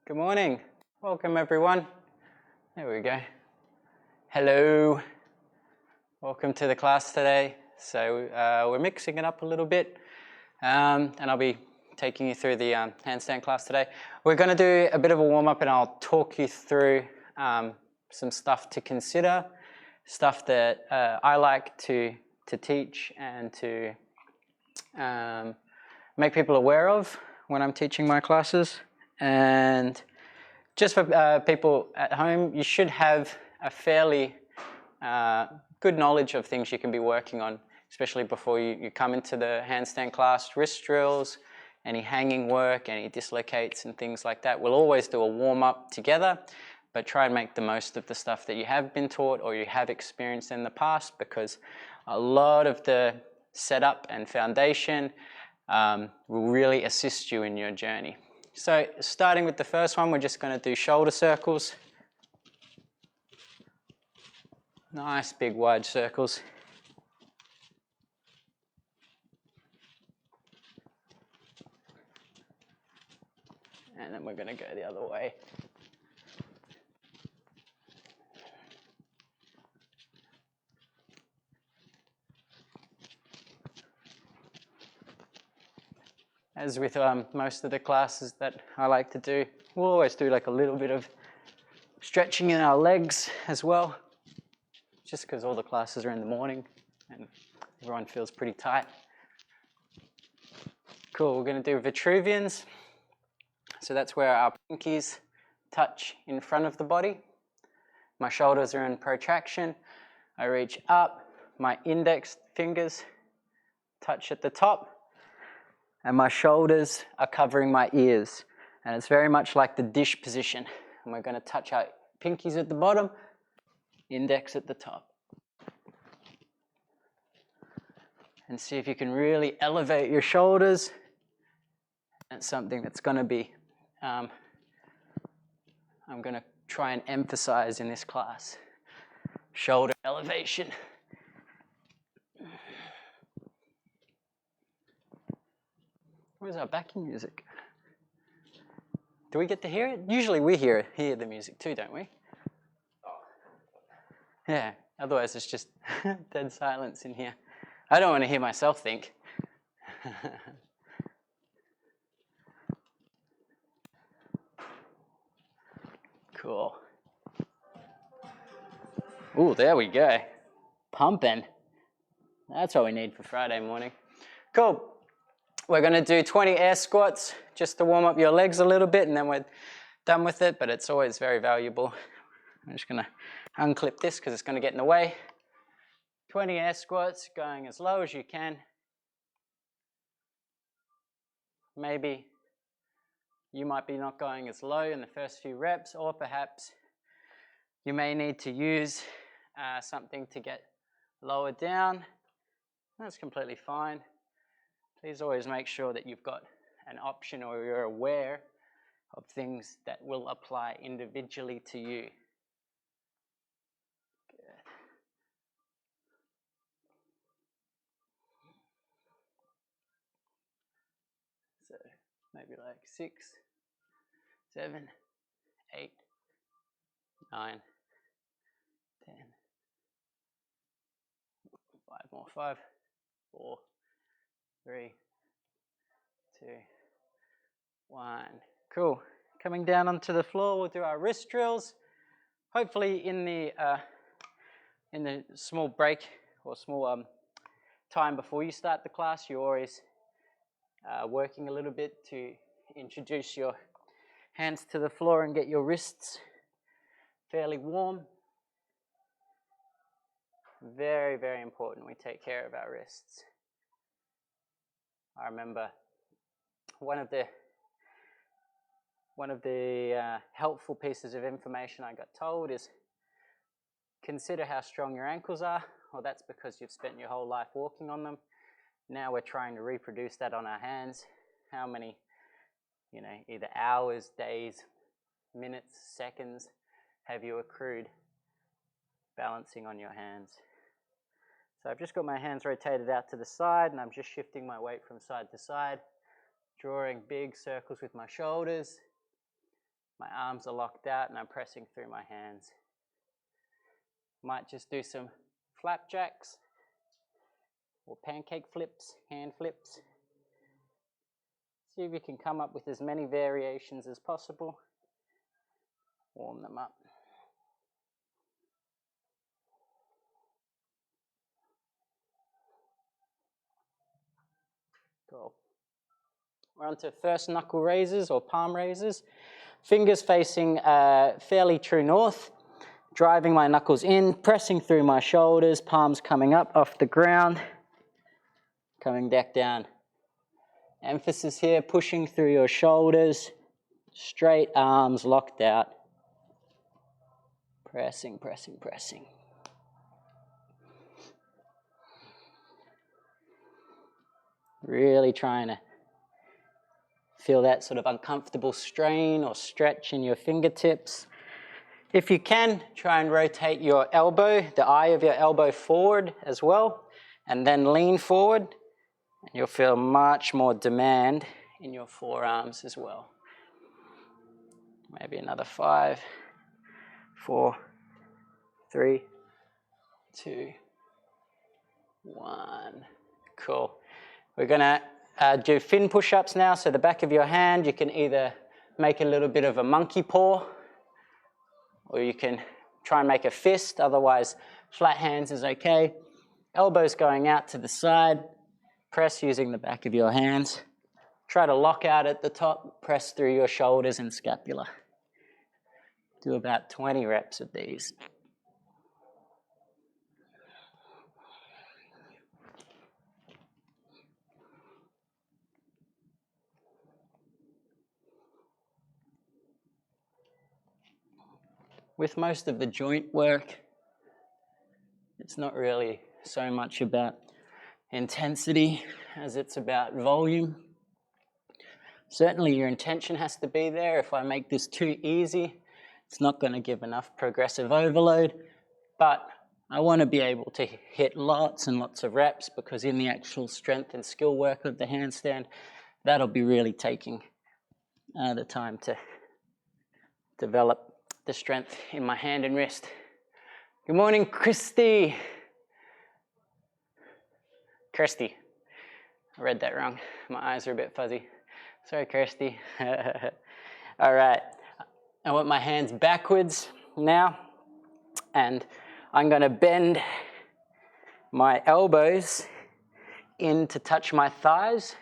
Good morning. Welcome everyone. There we go. Hello. Welcome to the class today. So we're mixing it up a little bit and I'll be taking you through the handstand class today. We're going to do a bit of a warm-up and I'll talk you through some stuff to consider, stuff that I like to teach and to make people aware of when I'm teaching my classes. And just for people at home, you should have a fairly good knowledge of things you can be working on, especially before you come into the handstand class. Wrist drills, any hanging work, any dislocates and things like that. We'll always do a warm-up together, but try and make the most of the stuff that you have been taught or you have experienced in the past, because a lot of the setup and foundation will really assist you in your journey. So starting with the first one, we're just going to do shoulder circles. Nice big wide circles. And then we're going to go the other way. As with most of the classes that I like to do, we'll always do like a little bit of stretching in our legs as well, just because all the classes are in the morning and everyone feels pretty tight. Cool, we're going to do Vitruvians. So that's where our pinkies touch in front of the body. My shoulders are in protraction. I reach up, my index fingers touch at the top, and my shoulders are covering my ears. And it's very much like the dish position. And we're going to touch our pinkies at the bottom, index at the top. And see if you can really elevate your shoulders. That's something that's going to be, I'm going to try and emphasize in this class. Shoulder elevation. Where's our backing music? Do we get to hear it? Usually we hear the music too, don't we? Yeah, otherwise it's just dead silence in here. I don't want to hear myself think. Cool. Ooh, there we go. Pumping. That's what we need for Friday morning. Cool. We're going to do 20 air squats just to warm up your legs a little bit, and then we're done with it, but it's always very valuable. I'm just going to unclip this because it's going to get in the way. 20 air squats, going as low as you can. Maybe you might be not going as low in the first few reps, or perhaps you may need to use something to get lower down. That's completely fine. Please always make sure that you've got an option or you're aware of things that will apply individually to you. Good. So maybe like 6, 7, 8, 9, 10. 5 more. 5, 4, 3, 2, 1. Cool. Coming down onto the floor, we'll do our wrist drills. Hopefully in the small break or small time before you start the class, you're always working a little bit to introduce your hands to the floor and get your wrists fairly warm. Very, very important we take care of our wrists. I remember one of the helpful pieces of information I got told is consider how strong your ankles are. Well, that's because you've spent your whole life walking on them. Now we're trying to reproduce that on our hands. How many, either hours, days, minutes, seconds have you accrued balancing on your hands? So I've just got my hands rotated out to the side and I'm just shifting my weight from side to side, drawing big circles with my shoulders. My arms are locked out and I'm pressing through my hands. Might just do some flapjacks or pancake flips, hand flips. See if you can come up with as many variations as possible. Warm them up. Cool. We're on to first knuckle raises or palm raises. Fingers facing fairly true north. Driving my knuckles in, pressing through my shoulders, palms coming up off the ground, coming back down. Emphasis here, pushing through your shoulders, straight arms locked out. Pressing, pressing, pressing. Really trying to feel that sort of uncomfortable strain or stretch in your fingertips. If you can, try and rotate your elbow, the eye of your elbow forward as well, and then lean forward, and you'll feel much more demand in your forearms as well. Maybe another 5, 4, 3, 2, 1. Cool. We're gonna do fin push-ups now. So the back of your hand, you can either make a little bit of a monkey paw, or you can try and make a fist, otherwise flat hands is okay. Elbows going out to the side, press using the back of your hands. Try to lock out at the top, press through your shoulders and scapula. Do about 20 reps of these. With most of the joint work, it's not really so much about intensity as it's about volume. Certainly your intention has to be there. If I make this too easy, it's not going to give enough progressive overload, but I want to be able to hit lots and lots of reps, because in the actual strength and skill work of the handstand, that'll be really taking the time to develop the strength in my hand and wrist. Good morning, Christy. Kirsty. I read that wrong. My eyes are a bit fuzzy. Sorry, Kirsty. All right. I want my hands backwards now, and I'm going to bend my elbows in to touch my thighs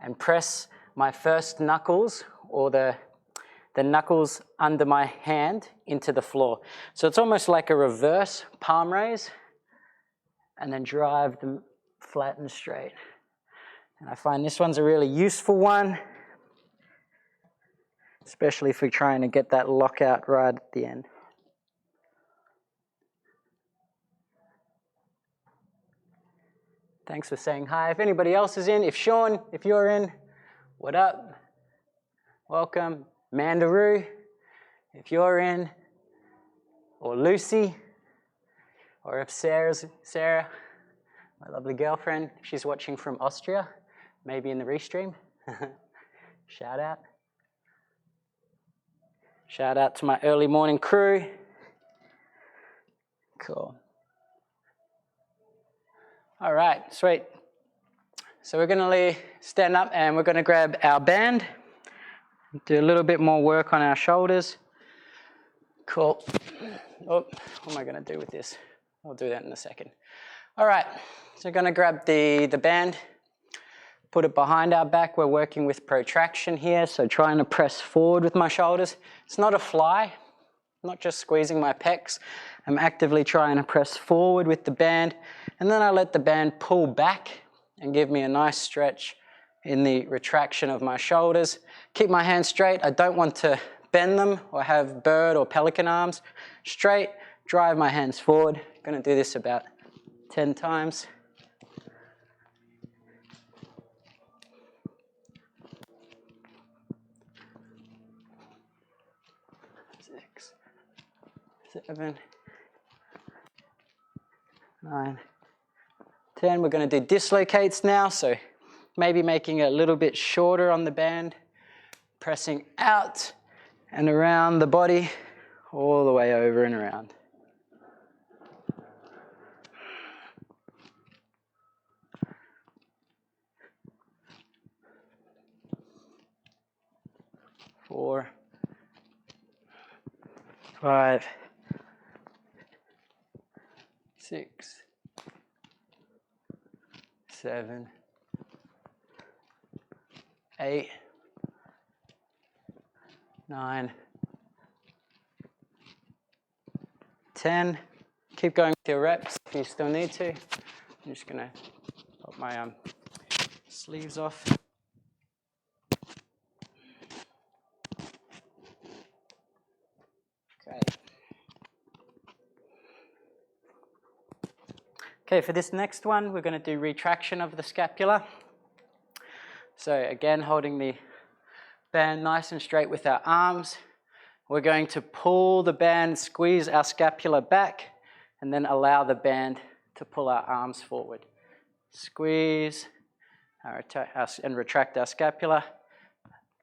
and press my first knuckles, or the knuckles under my hand, into the floor. So it's almost like a reverse palm raise, and then drive them flat and straight. And I find this one's a really useful one, especially if we're trying to get that lockout right at the end. Thanks for saying hi. If anybody else is in, if Sean, if you're in, what up? Welcome. Mandaroo, if you're in, or Lucy, or if Sarah, my lovely girlfriend, she's watching from Austria, maybe in the restream. Shout out. Shout out to my early morning crew. Cool. All right, sweet. So we're gonna stand up and we're gonna grab our band. Do a little bit more work on our shoulders. Cool. Oh, what am I going to do with this? I'll do that in a second. All right, so we're going to grab the band, put it behind our back. We're working with protraction here, so trying to press forward with my shoulders. It's not a fly, not just squeezing my pecs. I'm actively trying to press forward with the band, and then I let the band pull back and give me a nice stretch in the retraction of my shoulders. Keep my hands straight. I don't want to bend them or have bird or pelican arms. Straight, drive my hands forward. I'm going to do this about 10 times. Six, 7, 9, 10. We're going to do dislocates now, so maybe making it a little bit shorter on the band, pressing out and around the body, all the way over and around. Four, 5, 6, 7, 8, 9, 10. Keep going with your reps if you still need to. I'm just going to put my sleeves off. Great. Okay, for this next one, we're going to do retraction of the scapula. So again, holding the band nice and straight with our arms. We're going to pull the band, squeeze our scapula back, and then allow the band to pull our arms forward. Squeeze and retract our scapula,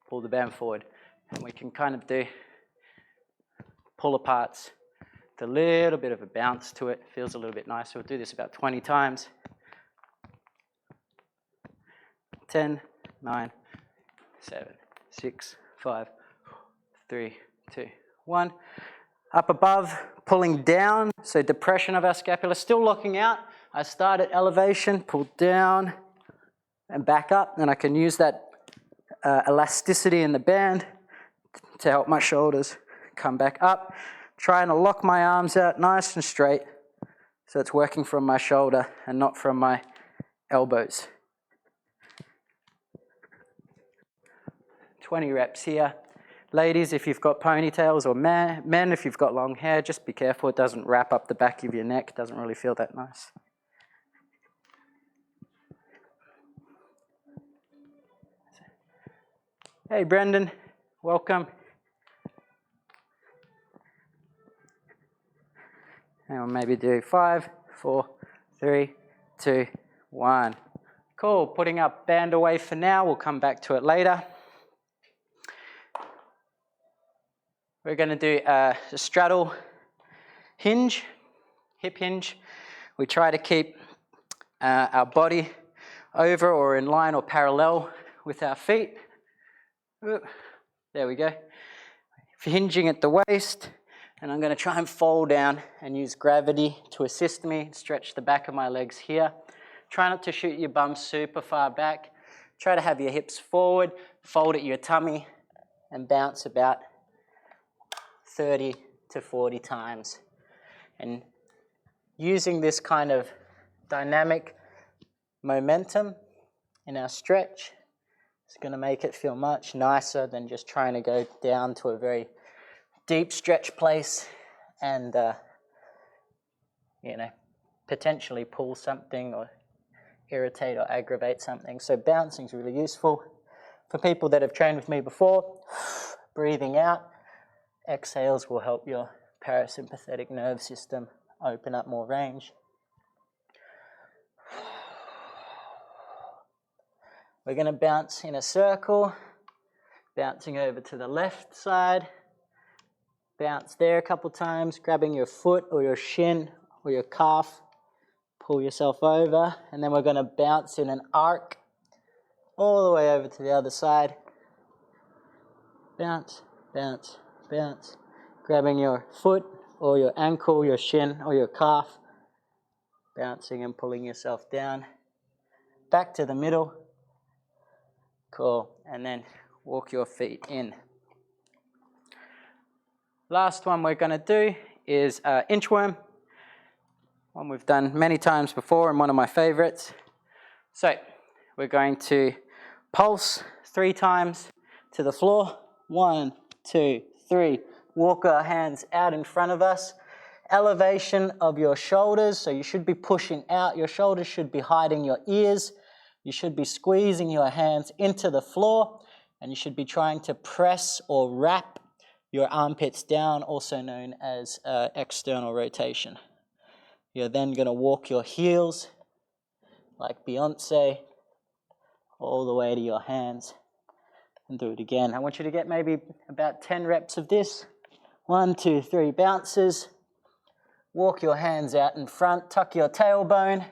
pull the band forward. And we can kind of do pull aparts with a little bit of a bounce to it. Feels a little bit nicer. We'll do this about 20 times. 10, 9, 7, 6, 5, 3, 2, 1. Up above, pulling down, so depression of our scapula, still locking out. I start at elevation, pull down and back up, and I can use that elasticity in the band to help my shoulders come back up. Trying to lock my arms out nice and straight so it's working from my shoulder and not from my elbows. 20 reps here. Ladies, if you've got ponytails, or men, if you've got long hair, just be careful it doesn't wrap up the back of your neck. It doesn't really feel that nice. Hey, Brendan, welcome. And we'll maybe do 5, 4, 3, 2, 1. Cool, putting our band away for now. We'll come back to it later. We're going to do a straddle hinge, hip hinge. We try to keep our body over or in line or parallel with our feet. There we go. Hinging at the waist, and I'm going to try and fall down and use gravity to assist me. Stretch the back of my legs here. Try not to shoot your bum super far back. Try to have your hips forward, fold at your tummy, and bounce about 30 to 40 times. And using this kind of dynamic momentum in our stretch is going to make it feel much nicer than just trying to go down to a very deep stretch place and potentially pull something or irritate or aggravate something. So bouncing is really useful. For people that have trained with me before, breathing out, exhales will help your parasympathetic nerve system open up more range. We're going to bounce in a circle, bouncing over to the left side. Bounce there a couple times, grabbing your foot or your shin or your calf. Pull yourself over, and then we're going to bounce in an arc all the way over to the other side. Bounce, bounce, bounce. Grabbing your foot or your ankle, your shin or your calf. Bouncing and pulling yourself down. Back to the middle. Cool. And then walk your feet in. Last one we're going to do is inchworm. One we've done many times before and one of my favorites. So we're going to pulse 3 times to the floor. 1, 2, 3. Walk our hands out in front of us. Elevation of your shoulders, so you should be pushing out. Your shoulders should be hiding your ears. You should be squeezing your hands into the floor, and you should be trying to press or wrap your armpits down, also known as external rotation. You're then going to walk your heels like Beyonce all the way to your hands. and do it again. I want you to get maybe about 10 reps of this. 1, 2, 3 bounces. Walk your hands out in front, tuck your tailbone,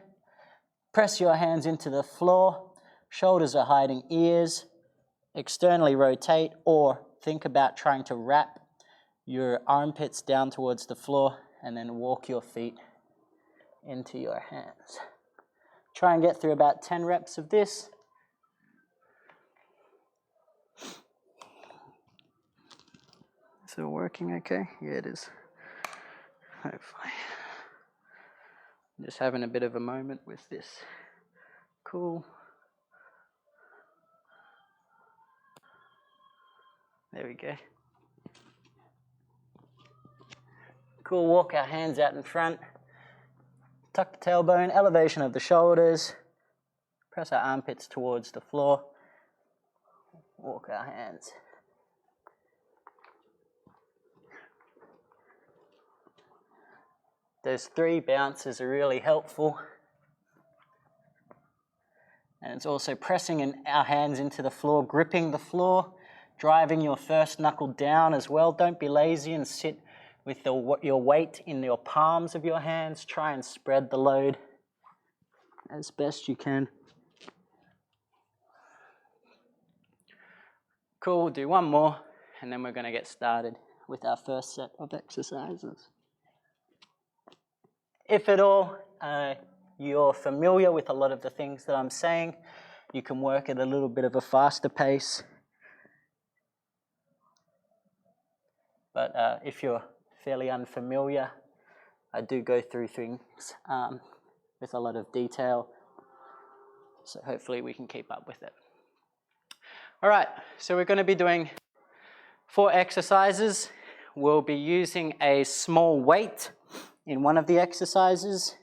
press your hands into the floor, shoulders are hiding ears, externally rotate, or think about trying to wrap your armpits down towards the floor and then walk your feet into your hands. Try and get through about 10 reps of this. Is it working okay? Yeah, it is. Hopefully. Just having a bit of a moment with this. Cool. There we go. Cool, walk our hands out in front. Tuck the tailbone, elevation of the shoulders. Press our armpits towards the floor. Walk our hands. Those 3 bounces are really helpful. And it's also pressing our hands into the floor, gripping the floor, driving your first knuckle down as well. Don't be lazy and sit with your weight in your palms of your hands. Try and spread the load as best you can. Cool, we'll do one more, and then we're going to get started with our first set of exercises. If at all you're familiar with a lot of the things that I'm saying, you can work at a little bit of a faster pace. But if you're fairly unfamiliar, I do go through things with a lot of detail, so hopefully we can keep up with it. All right, so we're going to be doing 4 exercises. We'll be using a small weight in one of the exercises.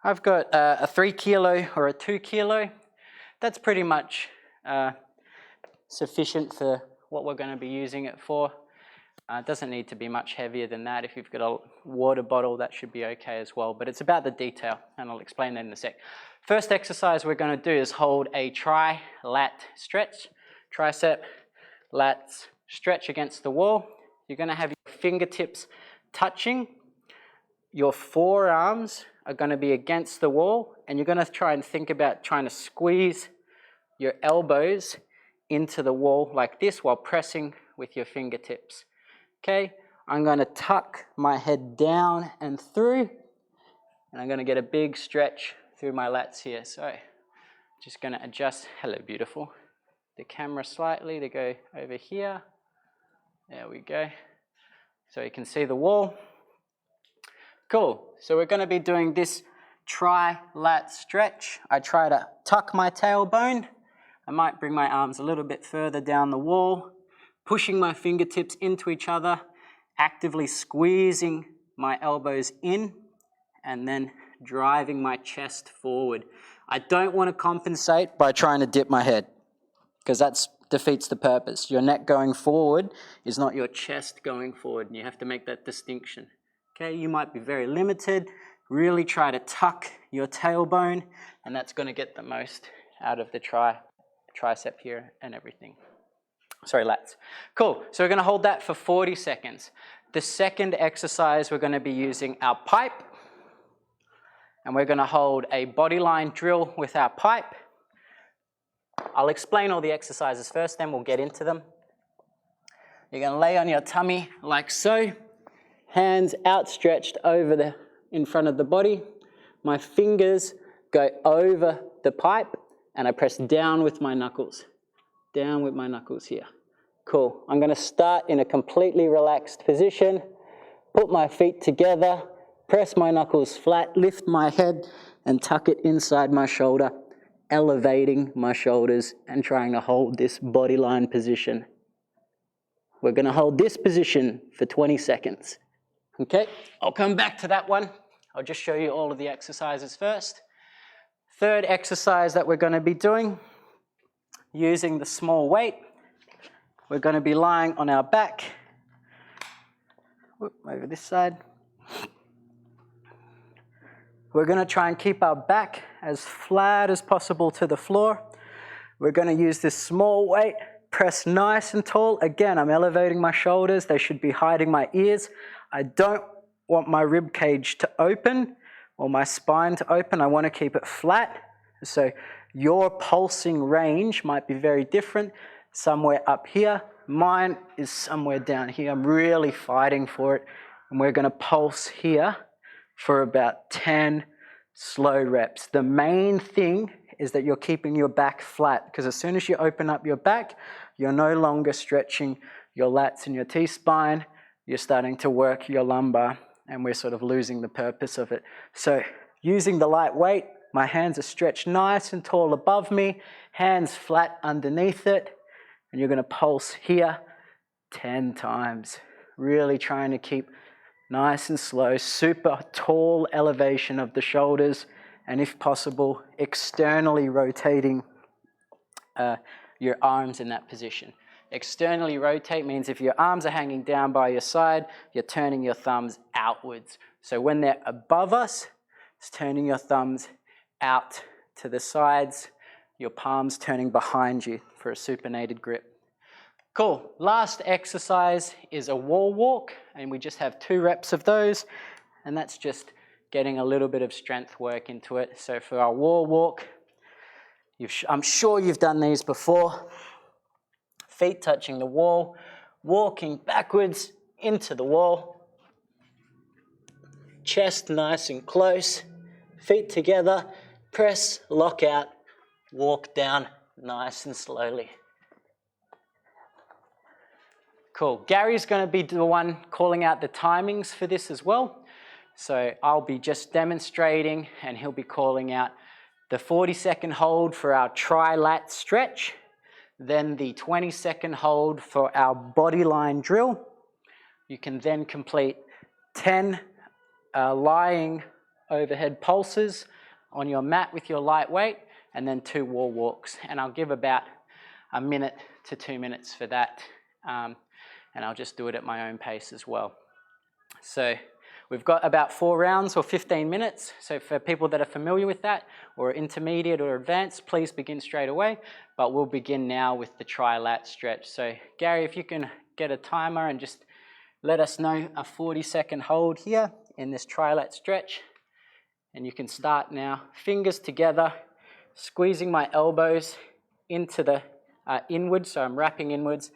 I've got a 3 kilo or a 2 kilo. That's pretty much sufficient for what we're going to be using it for. It doesn't need to be much heavier than that. If you've got a water bottle, that should be okay as well. But it's about the detail, and I'll explain that in a sec. First exercise we're going to do is hold a tri-lat stretch. Tricep, lats, stretch against the wall. You're going to have your fingertips touching. Your forearms are going to be against the wall, and you're going to try and think about trying to squeeze your elbows into the wall like this while pressing with your fingertips. Okay, I'm going to tuck my head down and through, and I'm going to get a big stretch through my lats here. So just going to adjust, hello beautiful, the camera slightly to go over here. There we go. So you can see the wall. Cool, so we're going to be doing this tri-lat stretch. I try to tuck my tailbone. I might bring my arms a little bit further down the wall, pushing my fingertips into each other, actively squeezing my elbows in, and then driving my chest forward. I don't want to compensate by trying to dip my head, because that defeats the purpose. Your neck going forward is not your chest going forward, and you have to make that distinction. Okay, you might be very limited. Really try to tuck your tailbone, and that's going to get the most out of the tricep here and everything. Sorry, lats. Cool, so we're going to hold that for 40 seconds. The second exercise, we're going to be using our pipe, and we're going to hold a bodyline drill with our pipe. I'll explain all the exercises first, then we'll get into them. You're going to lay on your tummy like so. Hands outstretched in front of the body. My fingers go over the pipe, and I press down with my knuckles. Down with my knuckles here. Cool. I'm going to start in a completely relaxed position. Put my feet together. Press my knuckles flat. Lift my head and tuck it inside my shoulder. Elevating my shoulders and trying to hold this bodyline position. We're going to hold this position for 20 seconds. Okay, I'll come back to that one. I'll just show you all of the exercises first. Third exercise that we're going to be doing, using the small weight. We're going to be lying on our back. Over this side. We're going to try and keep our back as flat as possible to the floor. We're going to use this small weight, press nice and tall. Again, I'm elevating my shoulders. They should be hiding my ears. I don't want my rib cage to open or my spine to open. I want to keep it flat. So your pulsing range might be very different. Somewhere up here. Mine is somewhere down here. I'm really fighting for it. And we're going to pulse here for about 10 slow reps. The main thing is that you're keeping your back flat, because as soon as you open up your back, you're no longer stretching your lats and your T-spine. You're starting to work your lumbar, and we're sort of losing the purpose of it. So using the light weight, my hands are stretched nice and tall above me, hands flat underneath it, and you're going to pulse here 10 times. Really trying to keep nice and slow, super tall elevation of the shoulders, and if possible, externally rotating your arms in that position. Externally rotate means if your arms are hanging down by your side, you're turning your thumbs outwards. So when they're above us, it's turning your thumbs out to the sides, your palms turning behind you for a supinated grip. Cool. Last exercise is a wall walk, and we just have 2 reps of those, and that's just getting a little bit of strength work into it. So for our wall walk, I'm sure you've done these before. Feet touching the wall, walking backwards into the wall, chest nice and close, feet together, press, lock out, walk down nice and slowly. Cool. Gary's going to be the one calling out the timings for this as well. So I'll be just demonstrating, and he'll be calling out the 40-second hold for our tri-lat stretch, then the 20-second hold for our body line drill. You can then complete 10 lying overhead pulses on your mat with your light weight, and then 2 wall walks. And I'll give about 1 minute to 2 minutes for that. And I'll just do it at my own pace as well. So we've got about 4 rounds or 15 minutes. So for people that are familiar with that, or intermediate or advanced, please begin straight away. But we'll begin now with the tri-lat stretch. So Gary, if you can get a timer and just let us know a 40-second hold here in this tri-lat stretch. And you can start now. Fingers together, squeezing my elbows into the inwards, so I'm wrapping inwards,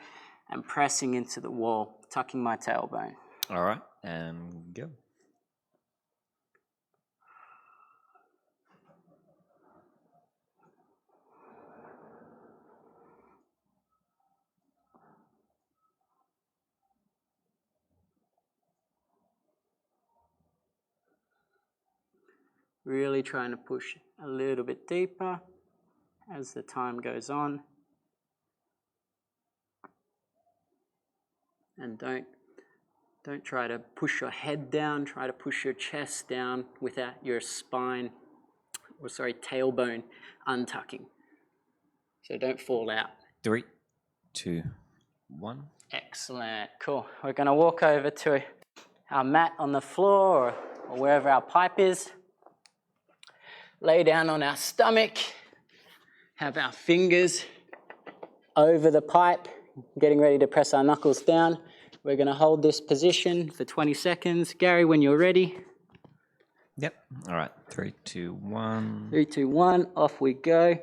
and pressing into the wall, tucking my tailbone. All right, and go. Really trying to push a little bit deeper as the time goes on. And don't try to push your head down, try to push your chest down without your spine, or sorry, tailbone untucking. So don't fall out. 3, 2, 1. Excellent, cool. We're gonna walk over to our mat on the floor or wherever our pipe is. Lay down on our stomach, have our fingers over the pipe, getting ready to press our knuckles down. We're going to hold this position for 20 seconds. Gary, when you're ready. Yep. All right. 3, 2, 1. 3, 2, 1. Off we go.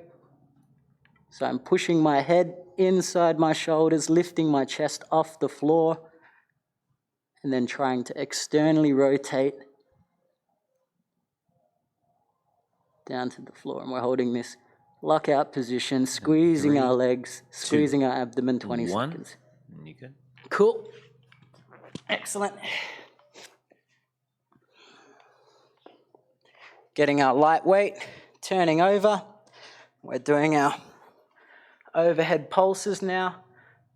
So I'm pushing my head inside my shoulders, lifting my chest off the floor, and then trying to externally rotate down to the floor. And we're holding this lockout position, squeezing 3, our legs, squeezing 2, our abdomen, 20 1. seconds. You good? Cool. Excellent. Getting our light weight, turning over. We're doing our overhead pulses now.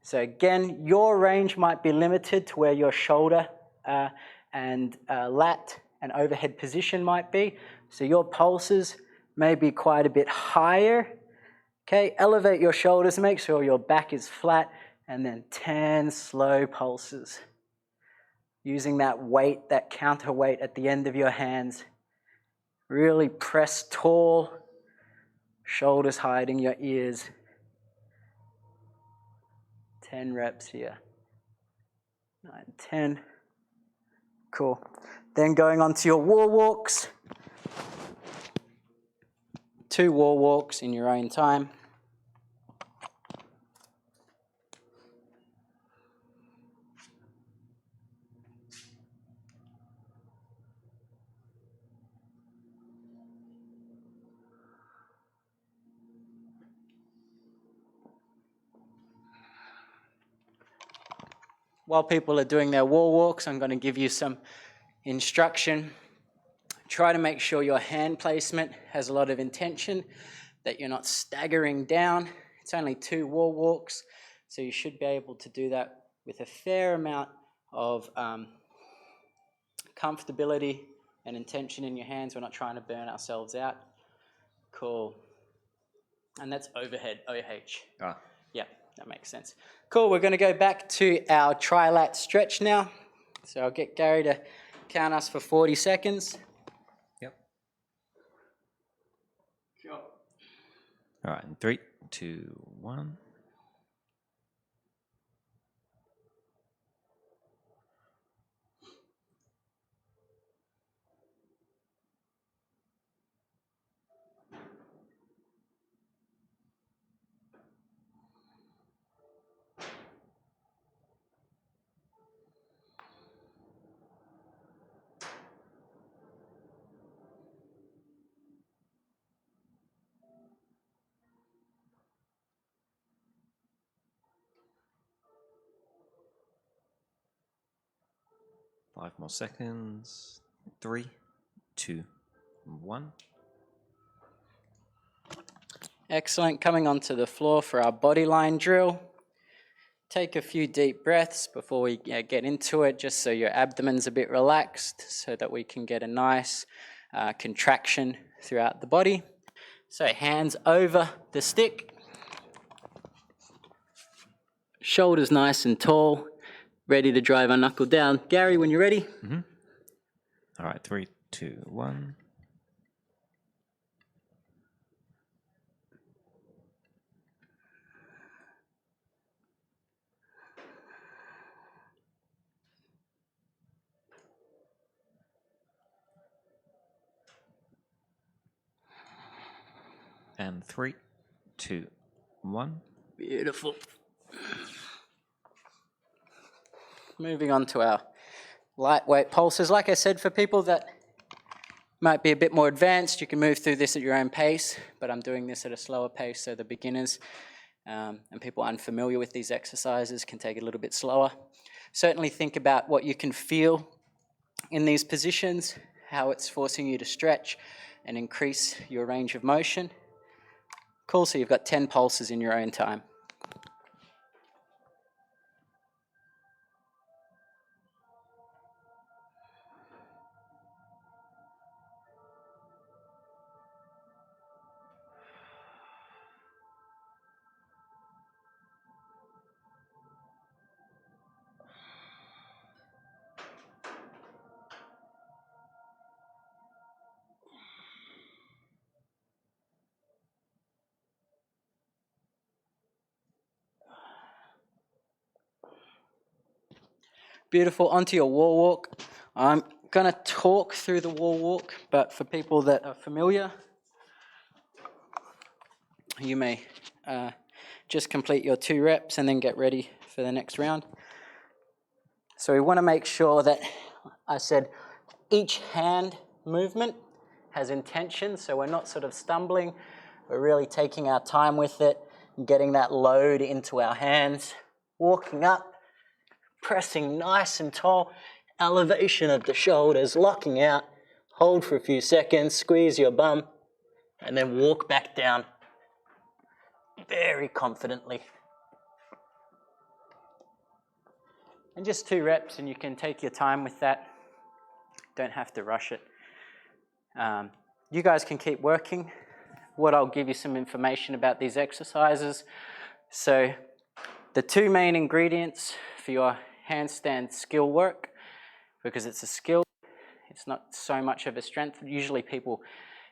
So again, your range might be limited to where your shoulder and lat and overhead position might be. So your pulses may be quite a bit higher. Okay, elevate your shoulders, make sure your back is flat, and then 10 slow pulses. Using that weight, that counterweight at the end of your hands. Really press tall, shoulders hiding your ears. 10 reps here. 9, 10. Cool. Then going on to your wall walks. 2 wall walks in your own time. While people are doing their wall walks, I'm going to give you some instruction. Try to make sure your hand placement has a lot of intention, that you're not staggering down. It's only 2 wall walks, so you should be able to do that with a fair amount of comfortability and intention in your hands. We're not trying to burn ourselves out. Cool. And that's overhead, OH. Ah. Yeah, that makes sense. Cool, we're going to go back to our trilat stretch now. So I'll get Gary to count us for 40 seconds. Yep. Sure. All right, in 3, 2, 1. Five more seconds. 3, 2, 1. Excellent. Coming onto the floor for our body line drill. Take a few deep breaths before we get into it, just so your abdomen's a bit relaxed, so that we can get a nice contraction throughout the body. So hands over the stick. Shoulders nice and tall, ready to drive our knuckle down. Gary, when you're ready. Mm-hmm. All right, 3, 2, 1. And 3, 2, 1. Beautiful. Moving on to our lightweight pulses. Like I said, for people that might be a bit more advanced, you can move through this at your own pace, but I'm doing this at a slower pace, so the beginners and people unfamiliar with these exercises can take it a little bit slower. Certainly think about what you can feel in these positions, how it's forcing you to stretch and increase your range of motion. Cool, so you've got 10 pulses in your own time. Beautiful. Onto your wall walk. I'm going to talk through the wall walk, but for people that are familiar, you may just complete your 2 reps and then get ready for the next round. So we want to make sure that, I said, each hand movement has intention, so we're not sort of stumbling. We're really taking our time with it, getting that load into our hands, walking up, pressing nice and tall, elevation of the shoulders, locking out, hold for a few seconds, squeeze your bum, and then walk back down very confidently. And just 2 reps, and you can take your time with that. Don't have to rush it. You guys can keep working. What I'll give you some information about these exercises. So the 2 main ingredients for your handstand skill work, because it's a skill, it's not so much of a strength. Usually people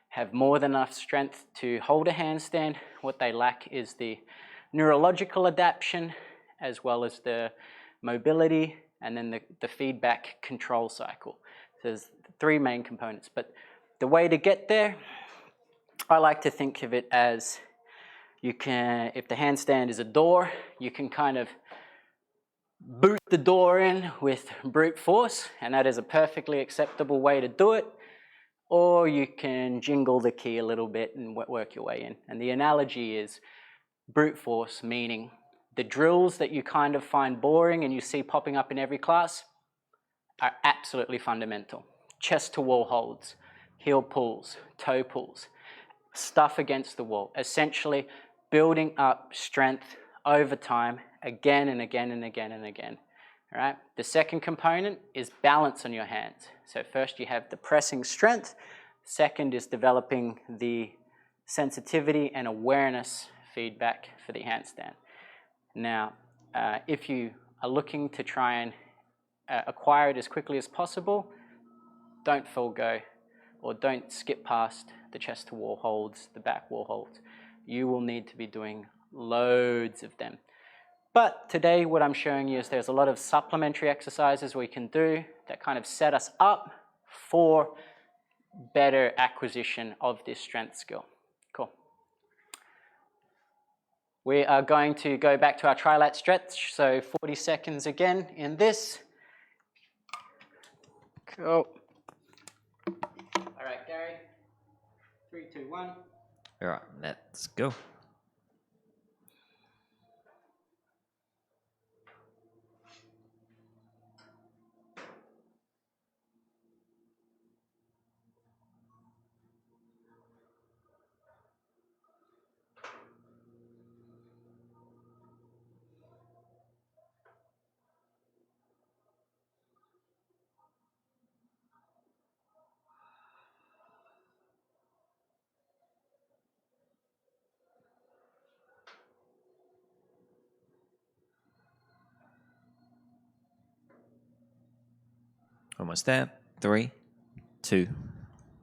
have more than enough strength to hold a handstand. What they lack is the neurological adaptation as well as the mobility, and then the feedback control cycle. So there's 3 main components, but the way to get there, I like to think of it as you can, if the handstand is a door, you can kind of boot the door in with brute force, and that is a perfectly acceptable way to do it. Or you can jingle the key a little bit and work your way in. And the analogy is brute force, meaning the drills that you kind of find boring and you see popping up in every class are absolutely fundamental. Chest to wall holds, heel pulls, toe pulls, stuff against the wall. Essentially building up strength over time, again and again and again and again. All right? The second component is balance on your hands. So first you have the pressing strength. Second is developing the sensitivity and awareness feedback for the handstand. Now, if you are looking to try and acquire it as quickly as possible, don't forego or don't skip past the chest to wall holds, the back wall holds. You will need to be doing loads of them. But today what I'm showing you is there's a lot of supplementary exercises we can do that kind of set us up for better acquisition of this strength skill. Cool. We are going to go back to our trilat stretch, so 40 seconds again in this. Cool. All right, Gary. 3, 2, 1. All right, let's go. Almost there. 3, 2,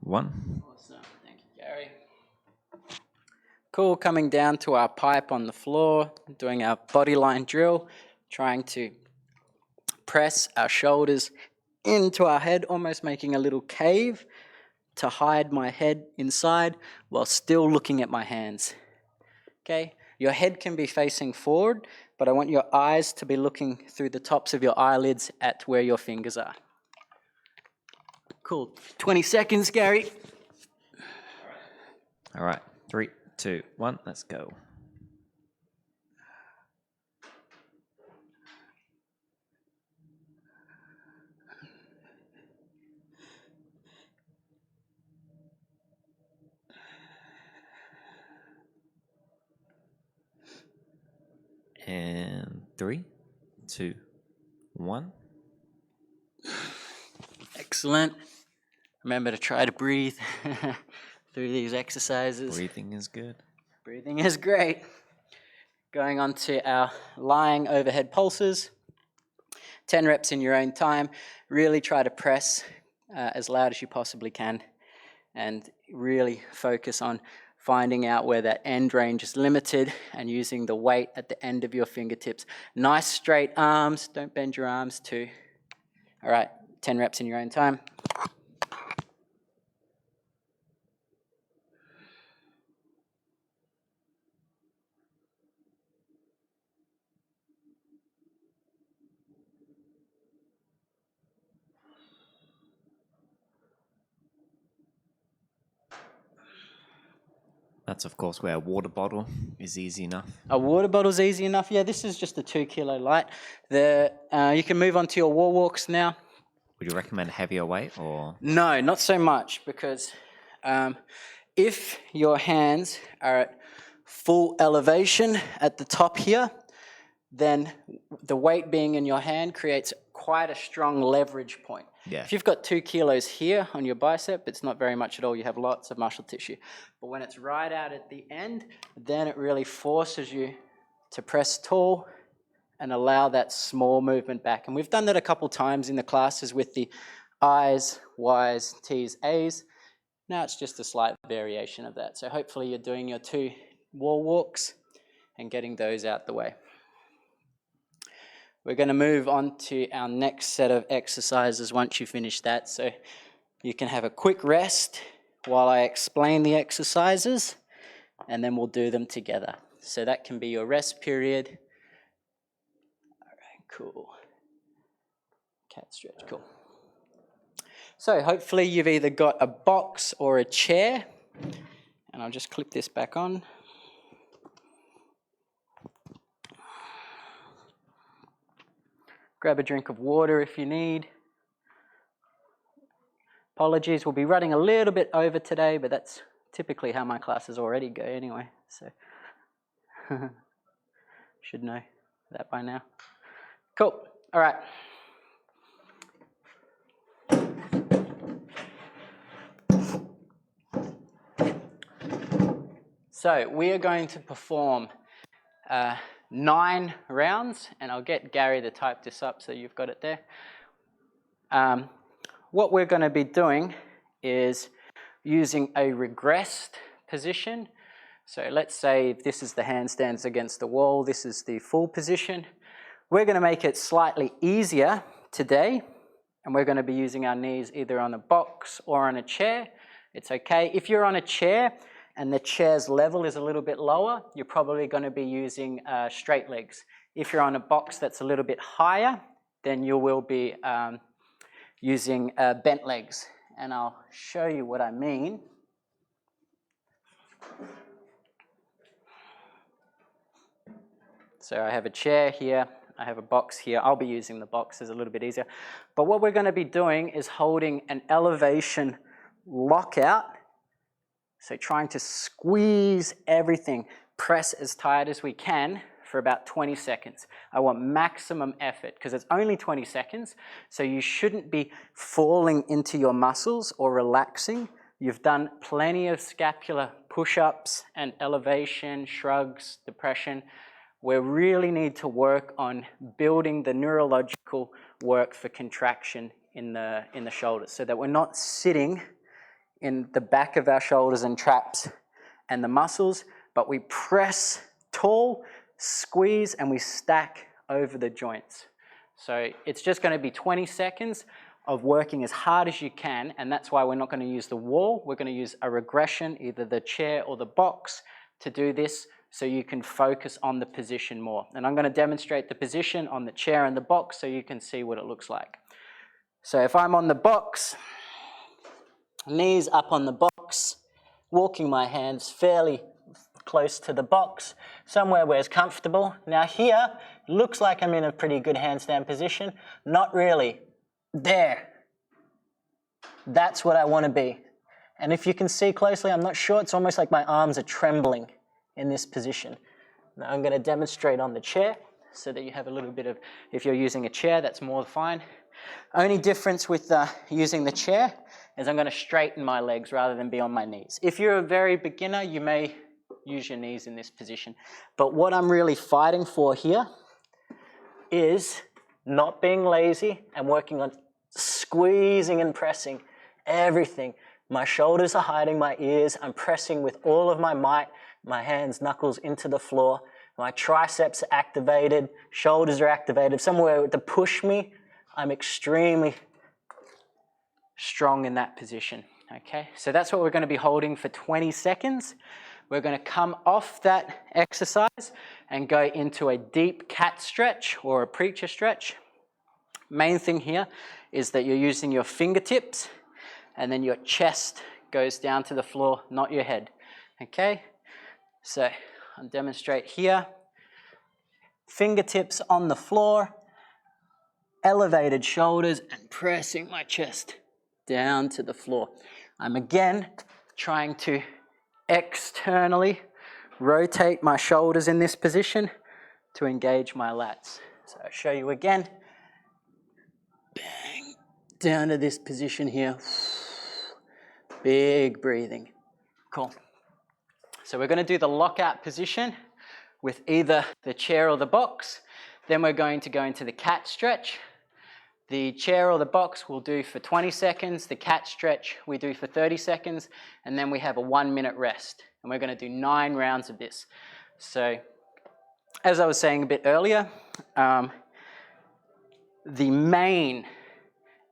1. Awesome. Thank you, Gary. Cool. Coming down to our pipe on the floor, doing our body line drill, trying to press our shoulders into our head, almost making a little cave to hide my head inside while still looking at my hands. Okay? Your head can be facing forward, but I want your eyes to be looking through the tops of your eyelids at where your fingers are. Cool. 20 seconds, Gary. All right. 3, 2, 1. Let's go. And 3, 2, 1. Excellent. Remember to try to breathe through these exercises. Breathing is good. Breathing is great. Going on to our lying overhead pulses. 10 reps in your own time. Really try to press as loud as you possibly can and really focus on finding out where that end range is limited and using the weight at the end of your fingertips. Nice straight arms. Don't bend your arms too. All right, 10 reps in your own time. That's, of course, where a water bottle is easy enough. A water bottle's easy enough. Yeah, this is just a 2 kilo light. You can move on to your wall walks now. Would you recommend heavier weight or? No, not so much, because if your hands are at full elevation at the top here, then the weight being in your hand creates quite a strong leverage point. Yeah. If you've got 2 kilos here on your bicep, it's not very much at all. You have lots of muscle tissue. But when it's right out at the end, then it really forces you to press tall and allow that small movement back. And we've done that a couple times in the classes with the I's, Y's, T's, A's. Now it's just a slight variation of that. So hopefully you're doing your 2 wall walks and getting those out the way. We're going to move on to our next set of exercises once you finish that. So you can have a quick rest while I explain the exercises, and then we'll do them together. So that can be your rest period. All right, cool. Cat stretch, cool. So hopefully you've either got a box or a chair, and I'll just clip this back on. Grab a drink of water if you need. Apologies, we'll be running a little bit over today, but that's typically how my classes already go anyway, so should know that by now. Cool, all right. So we are going to perform 9 rounds, and I'll get Gary to type this up so you've got it there. What we're going to be doing is using a regressed position. So let's say this is the handstands against the wall, this is the full position. We're going to make it slightly easier today, and we're going to be using our knees either on a box or on a chair. It's okay. If you're on a chair and the chair's level is a little bit lower, you're probably going to be using straight legs. If you're on a box that's a little bit higher, then you will be using bent legs. And I'll show you what I mean. So I have a chair here, I have a box here. I'll be using the box, it's a little bit easier. But what we're going to be doing is holding an elevation lockout. So trying to squeeze everything, press as tight as we can for about 20 seconds. I want maximum effort because it's only 20 seconds, so you shouldn't be falling into your muscles or relaxing. You've done plenty of scapular push-ups and elevation, shrugs, depression. We really need to work on building the neurological work for contraction in the shoulders so that we're not sitting in the back of our shoulders and traps and the muscles, but we press tall, squeeze, and we stack over the joints. So it's just going to be 20 seconds of working as hard as you can, and that's why we're not going to use the wall. We're going to use a regression, either the chair or the box, to do this so you can focus on the position more. And I'm going to demonstrate the position on the chair and the box so you can see what it looks like. So if I'm on the box, knees up on the box, walking my hands fairly close to the box, somewhere where it's comfortable. Now here, looks like I'm in a pretty good handstand position. Not really. There. That's what I want to be. And if you can see closely, I'm not sure, it's almost like my arms are trembling in this position. Now I'm going to demonstrate on the chair so that you have a little bit of, if you're using a chair, that's more fine. Only difference with using the chair is I'm going to straighten my legs rather than be on my knees. If you're a very beginner, you may use your knees in this position. But what I'm really fighting for here is not being lazy and working on squeezing and pressing everything. My shoulders are hiding my ears. I'm pressing with all of my might, my hands, knuckles into the floor. My triceps are activated, shoulders are activated. Somewhere to push me, I'm extremely strong in that position, okay? So that's what we're going to be holding for 20 seconds. We're going to come off that exercise and go into a deep cat stretch or a preacher stretch. Main thing here is that you're using your fingertips and then your chest goes down to the floor, not your head, okay? So I'll demonstrate here. Fingertips on the floor, elevated shoulders and pressing my chest down to the floor. I'm again trying to externally rotate my shoulders in this position to engage my lats. So I'll show you again. Bang, down to this position here. Big breathing. Cool. So we're going to do the lockout position with either the chair or the box. Then we're going to go into the cat stretch. The chair or the box we'll do for 20 seconds. The cat stretch we do for 30 seconds. And then we have a 1-minute rest. And we're going to do 9 rounds of this. So as I was saying a bit earlier, the main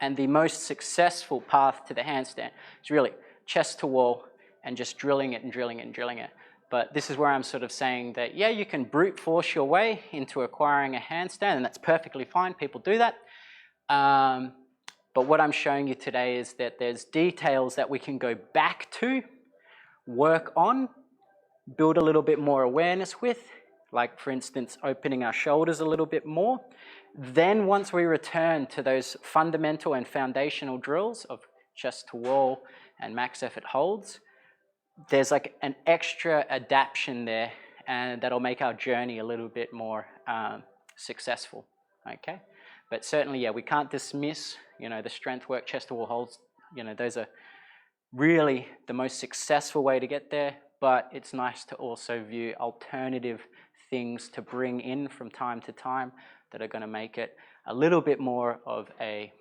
and the most successful path to the handstand is really chest to wall and just drilling it and drilling it and drilling it. But this is where I'm sort of saying that, yeah, you can brute force your way into acquiring a handstand, and that's perfectly fine. People do that. But what I'm showing you today is that there's details that we can go back to, work on, build a little bit more awareness with, like for instance, opening our shoulders a little bit more. Then once we return to those fundamental and foundational drills of chest to wall and max effort holds, there's like an extra adaptation there, and that'll make our journey a little bit more successful, okay? But certainly, yeah, we can't dismiss, you know, the strength work, chest to wall holds, you know, those are really the most successful way to get there, but it's nice to also view alternative things to bring in from time to time that are going to make it a little bit more of a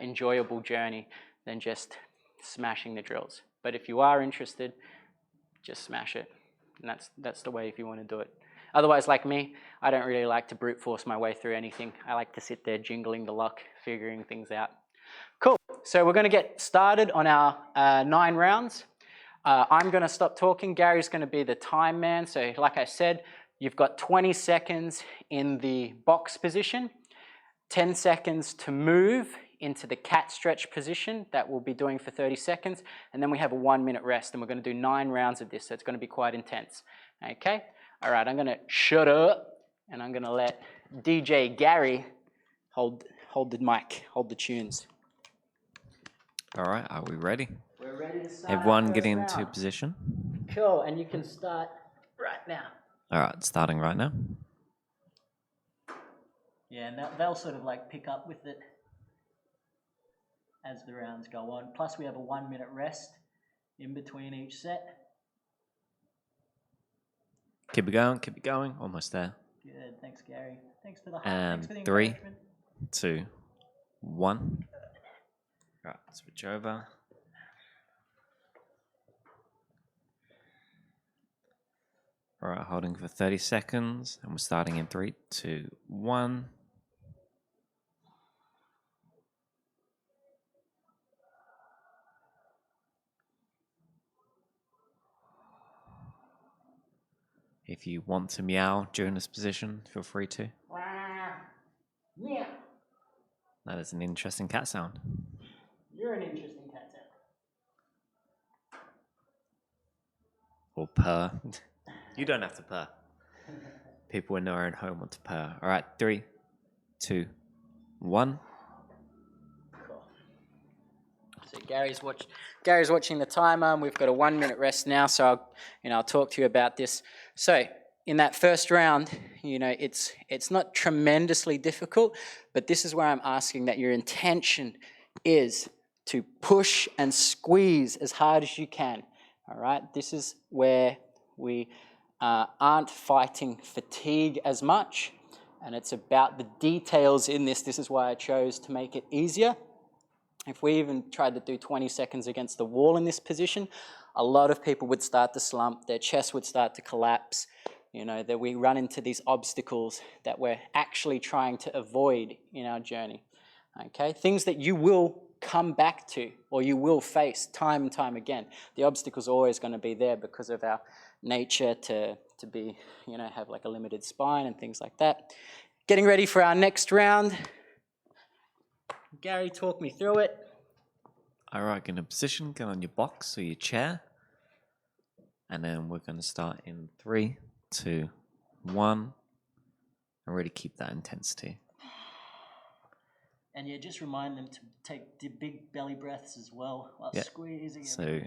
enjoyable journey than just smashing the drills. But if you are interested, just smash it. And that's the way if you want to do it. Otherwise, like me, I don't really like to brute force my way through anything. I like to sit there jingling the lock, figuring things out. Cool. So we're going to get started on our 9 rounds. I'm going to stop talking. Gary's going to be the time man. So like I said, you've got 20 seconds in the box position, 10 seconds to move into the cat stretch position that we'll be doing for 30 seconds, and then we have a 1-minute rest, and we're going to do 9 rounds of this, so it's going to be quite intense. Okay? All right, I'm going to shut up, and I'm going to let DJ Gary hold the mic, hold the tunes. All right, are we ready? We're ready to start. Everyone get into position. Cool, and you can start right now. All right, starting right now. Yeah, and they'll sort of like pick up with it as the rounds go on. Plus we have a 1-minute rest in between each set. Keep it going, almost there. Good, thanks Gary. Thanks for the And thanks for the 3, encouragement. 2, 1. All right, switch over. All right, holding for 30 seconds, and we're starting in 3, 2, 1. If you want to meow during this position, feel free to. Meow. That is an interesting cat sound. You're an interesting cat sound. Or purr. You don't have to purr. People in their own home want to purr. All right, 3, 2, 1. Cool. So Gary's watching the timer. We've got a 1-minute rest now, so I'll talk to you about this. So in that first round, it's not tremendously difficult, but this is where I'm asking that your intention is to push and squeeze as hard as you can. All right, this is where we aren't fighting fatigue as much, and it's about the details in this. This is why I chose to make it easier. If we even tried to do 20 seconds against the wall in this position, a lot of people would start to slump, their chest would start to collapse, that we run into these obstacles that we're actually trying to avoid in our journey, okay? Things that you will come back to or you will face time and time again. The obstacle's always going to be there because of our nature to be, have like a limited spine and things like that. Getting ready for our next round. Gary, talk me through it. All right, get in a position, get on your box or your chair. And then we're going to start in 3, 2, 1. And really keep that intensity. And just remind them to take big belly breaths as well while squeezing. So,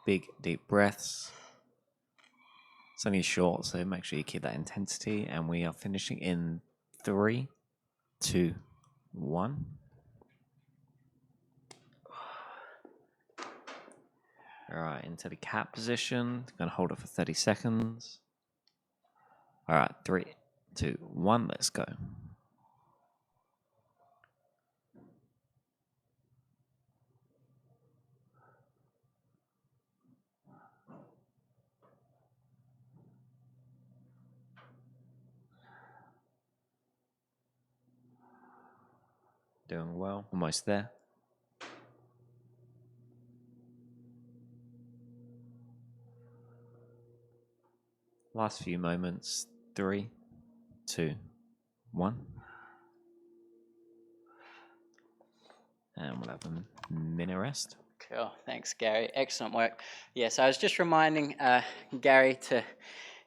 big, deep breaths. It's only short, so make sure you keep that intensity. And we are finishing in 3, 2, 1. All right, into the cat position. Going to hold it for 30 seconds. All right, 3, 2, 1. Let's go. Doing well. Almost there. Last few moments. 3, 2, 1. And we'll have a minute rest. Cool. Thanks, Gary. Excellent work. Yes, I was just reminding Gary to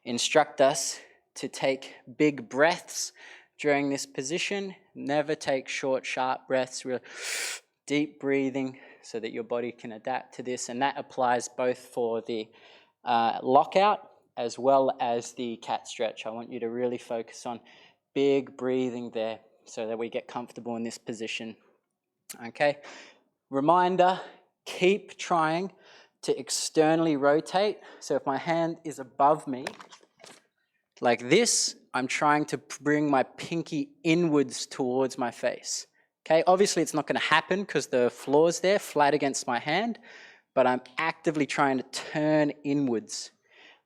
instruct us to take big breaths during this position. Never take short, sharp breaths. Real deep breathing so that your body can adapt to this. And that applies both for the lockout as well as the cat stretch. I want you to really focus on big breathing there so that we get comfortable in this position. Okay. Reminder, keep trying to externally rotate. So if my hand is above me, like this, I'm trying to bring my pinky inwards towards my face. Okay, obviously it's not going to happen because the floor's there, flat against my hand, but I'm actively trying to turn inwards.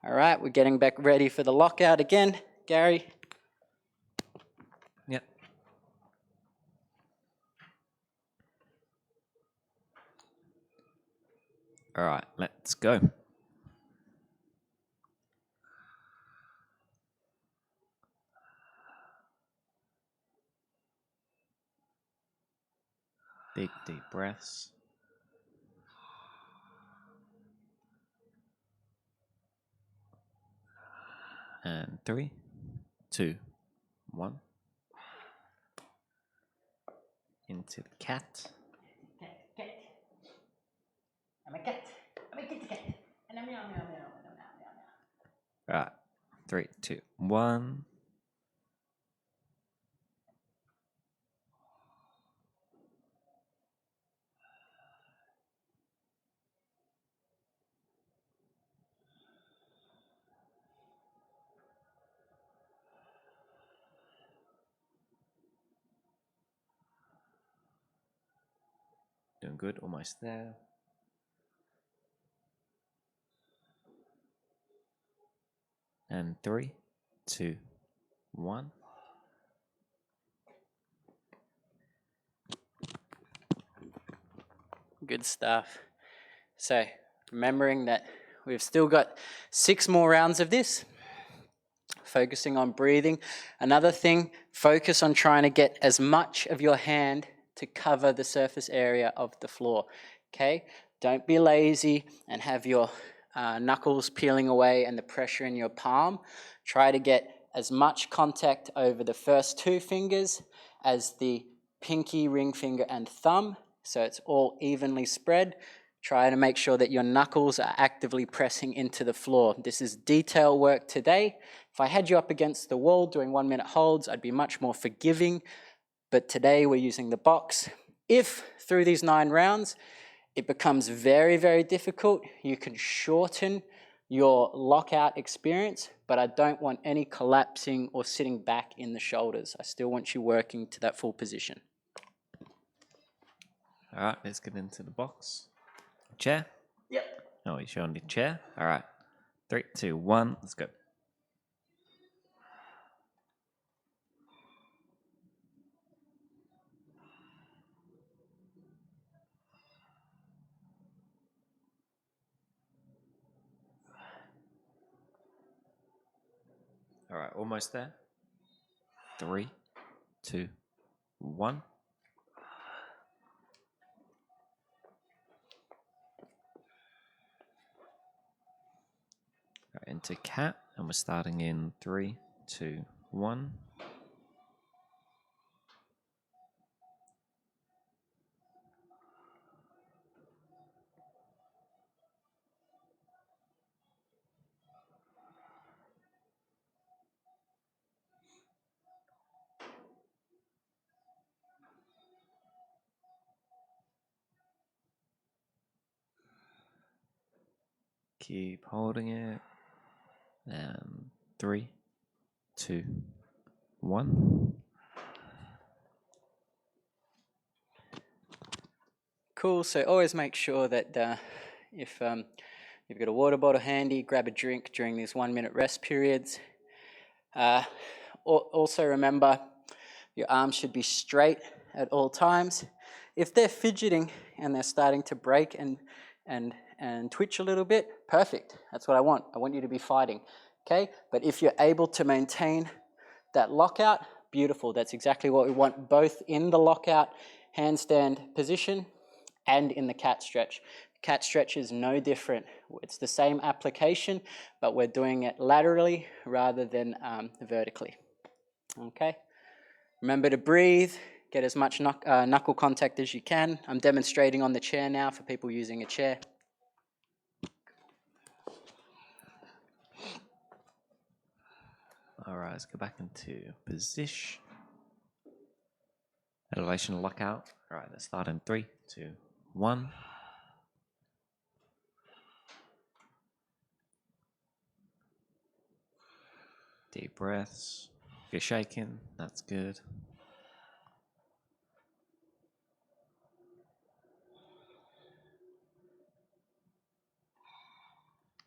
All right, we're getting back ready for the lockout again. Gary? Yep. All right, let's go. Big, deep breaths. And 3, 2, 1. Into the cat. Cat. I'm a cat. I'm a kitty cat. And I'm meow, meow, meow, meow, meow, meow. All right, 3, 2, 1. Doing good, almost there. And 3, 2, 1. Good stuff. So, remembering that we've still got 6 more rounds of this. Focusing on breathing. Another thing, focus on trying to get as much of your hand to cover the surface area of the floor. Okay? Don't be lazy and have your knuckles peeling away and the pressure in your palm. Try to get as much contact over the first 2 fingers as the pinky, ring finger, and thumb, so it's all evenly spread. Try to make sure that your knuckles are actively pressing into the floor. This is detail work today. If I had you up against the wall doing 1-minute holds, I'd be much more forgiving, but today we're using the box. If through these 9 rounds, it becomes very, very difficult, you can shorten your lockout experience, but I don't want any collapsing or sitting back in the shoulders. I still want you working to that full position. All right, let's get into the box. Chair? Yep. Oh, you're showing the chair? All right. 3, 2, 1, let's go. All right, almost there. 3, 2, 1. All right, into cat, and we're starting in 3, 2, 1. Keep holding it. And 3, 2, 1. Cool, so always make sure that if you've got a water bottle handy, grab a drink during these 1-minute rest periods. Also remember, your arms should be straight at all times. If they're fidgeting and they're starting to break and twitch a little bit, perfect. That's what I want. I want you to be fighting, okay? But if you're able to maintain that lockout, beautiful. That's exactly what we want, both in the lockout handstand position and in the cat stretch. Cat stretch is no different. It's the same application, but we're doing it laterally rather than vertically. Okay? Remember to breathe, get as much knuckle contact as you can. I'm demonstrating on the chair now for people using a chair. All right, let's go back into position. Elevation lockout. All right, let's start in 3, 2, 1. Deep breaths. If you're shaking, that's good.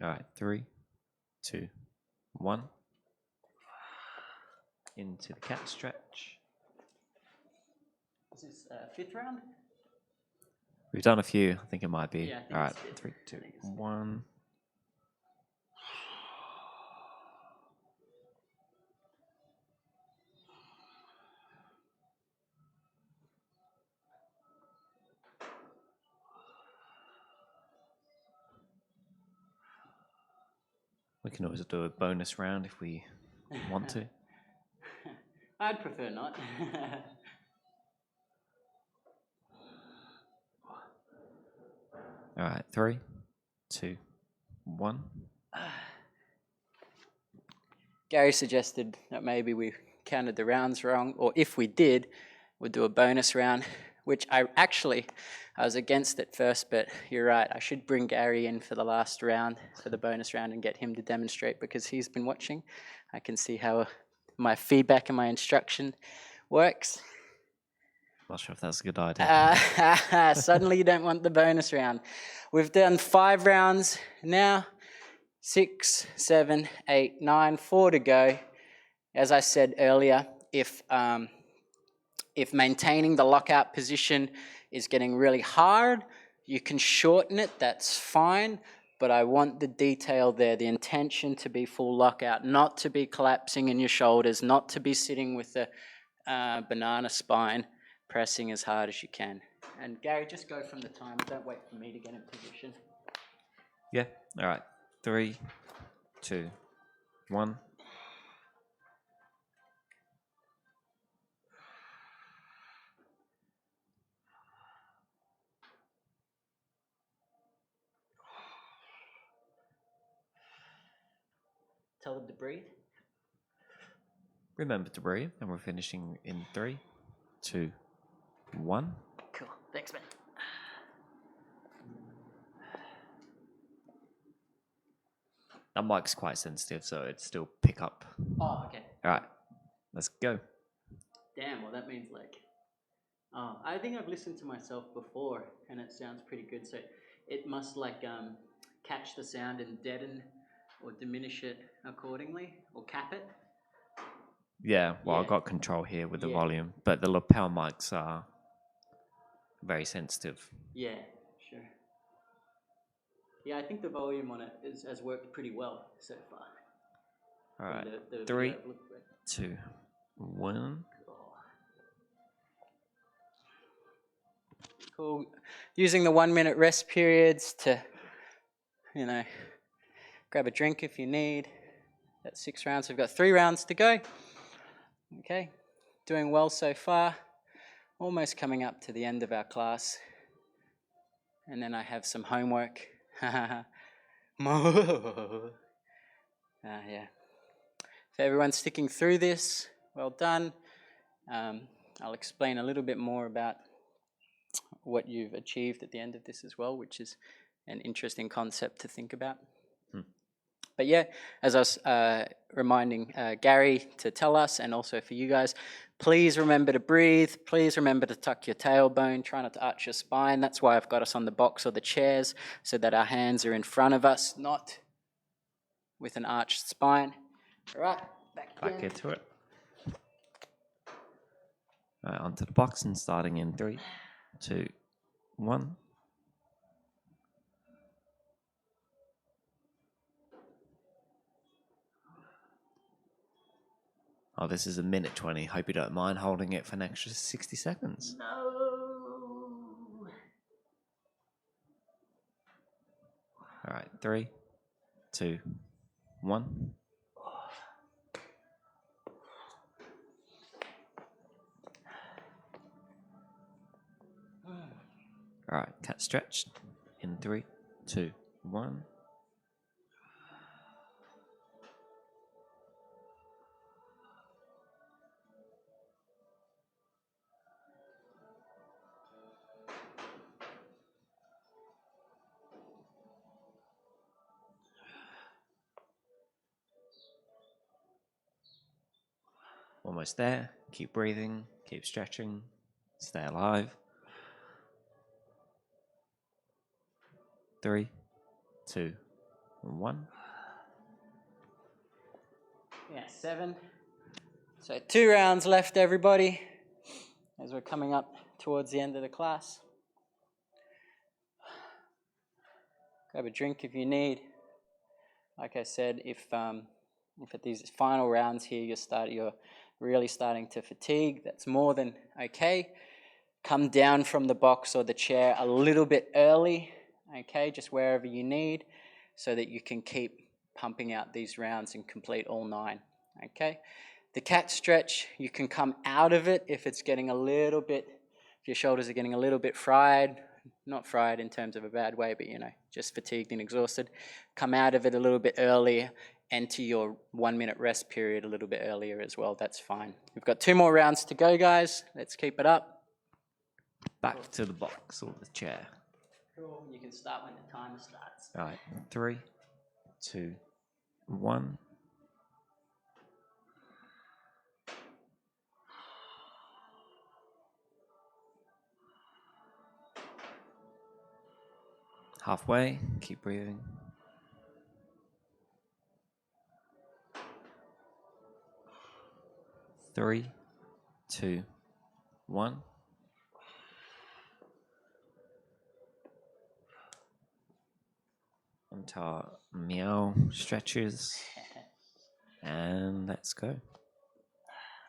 All right, 3, 2, 1. Into the cat stretch. Is this fifth round? We've done a few. I think it might be. Yeah, I think all right, it's fifth. 3, 2, 1. We can always do a bonus round if we want to. I'd prefer not. All right, 3, 2, 1. Gary suggested that maybe we counted the rounds wrong, or if we did, we'd do a bonus round, which I was against at first, but you're right. I should bring Gary in for the last round, for the bonus round, and get him to demonstrate because he's been watching. I can see how my feedback and my instruction works. Not sure if that's a good idea. Suddenly you don't want the bonus round. We've done 5 rounds now. 6, 7, 8, 9, 4 to go. As I said earlier, if maintaining the lockout position is getting really hard, you can shorten it, that's fine, but I want the detail there, the intention to be full lockout, not to be collapsing in your shoulders, not to be sitting with the banana spine, pressing as hard as you can. And Gary, just go from the time, don't wait for me to get in position. Yeah, all right. 3, 2, 1. Tell them to breathe. Remember to breathe, and we're finishing in 3, 2, 1. Cool, thanks, man. That mic's quite sensitive, so it'd still pick up. Oh, okay. All right, let's go. Damn, well that means like, I think I've listened to myself before and it sounds pretty good. So it must like catch the sound and deaden or diminish it accordingly or cap it. Yeah, well, Yeah. I've got control here with the Yeah. volume, but the lapel mics are very sensitive. Yeah, sure. Yeah, I think the volume on it has worked pretty well so far. All right, The 3, video looked great. 2, 1. Cool. Using the 1 minute rest periods to, grab a drink if you need. That's 6 rounds. We've got 3 rounds to go. Okay, doing well so far. Almost coming up to the end of our class. And then I have some homework. Yeah. If everyone's sticking through this, well done. I'll explain a little bit more about what you've achieved at the end of this as well, which is an interesting concept to think about. But yeah, as I was reminding Gary to tell us, and also for you guys, please remember to breathe. Please remember to tuck your tailbone. Try not to arch your spine. That's why I've got us on the box or the chairs, so that our hands are in front of us, not with an arched spine. All right, back Back into it. All right, onto the box and starting in 3, 2, 1. Oh, this is a minute 20. Hope you don't mind holding it for an extra 60 seconds. No. All right, 3, 2, 1. All right, cat stretch in 3, 2, 1. Almost there. Keep breathing, keep stretching, stay alive. 3, 2, 1. Yeah, 7. So 2 rounds left, everybody, as we're coming up towards the end of the class. Grab a drink if you need. Like I said, if at these final rounds here you're really starting to fatigue, that's more than okay. Come down from the box or the chair a little bit early, okay, just wherever you need, so that you can keep pumping out these rounds and complete all 9, okay? The cat stretch, you can come out of it if it's getting a little bit, if your shoulders are getting a little bit fried, not fried in terms of a bad way, but just fatigued and exhausted. Come out of it a little bit earlier, enter your 1-minute rest period a little bit earlier as well, that's fine. We've got 2 more rounds to go, guys. Let's keep it up. Back to the box or the chair. Cool, you can start when the timer starts. All right, 3, 2, 1. Halfway, keep breathing. 3, 2, 1. Onto our meow stretches. And let's go.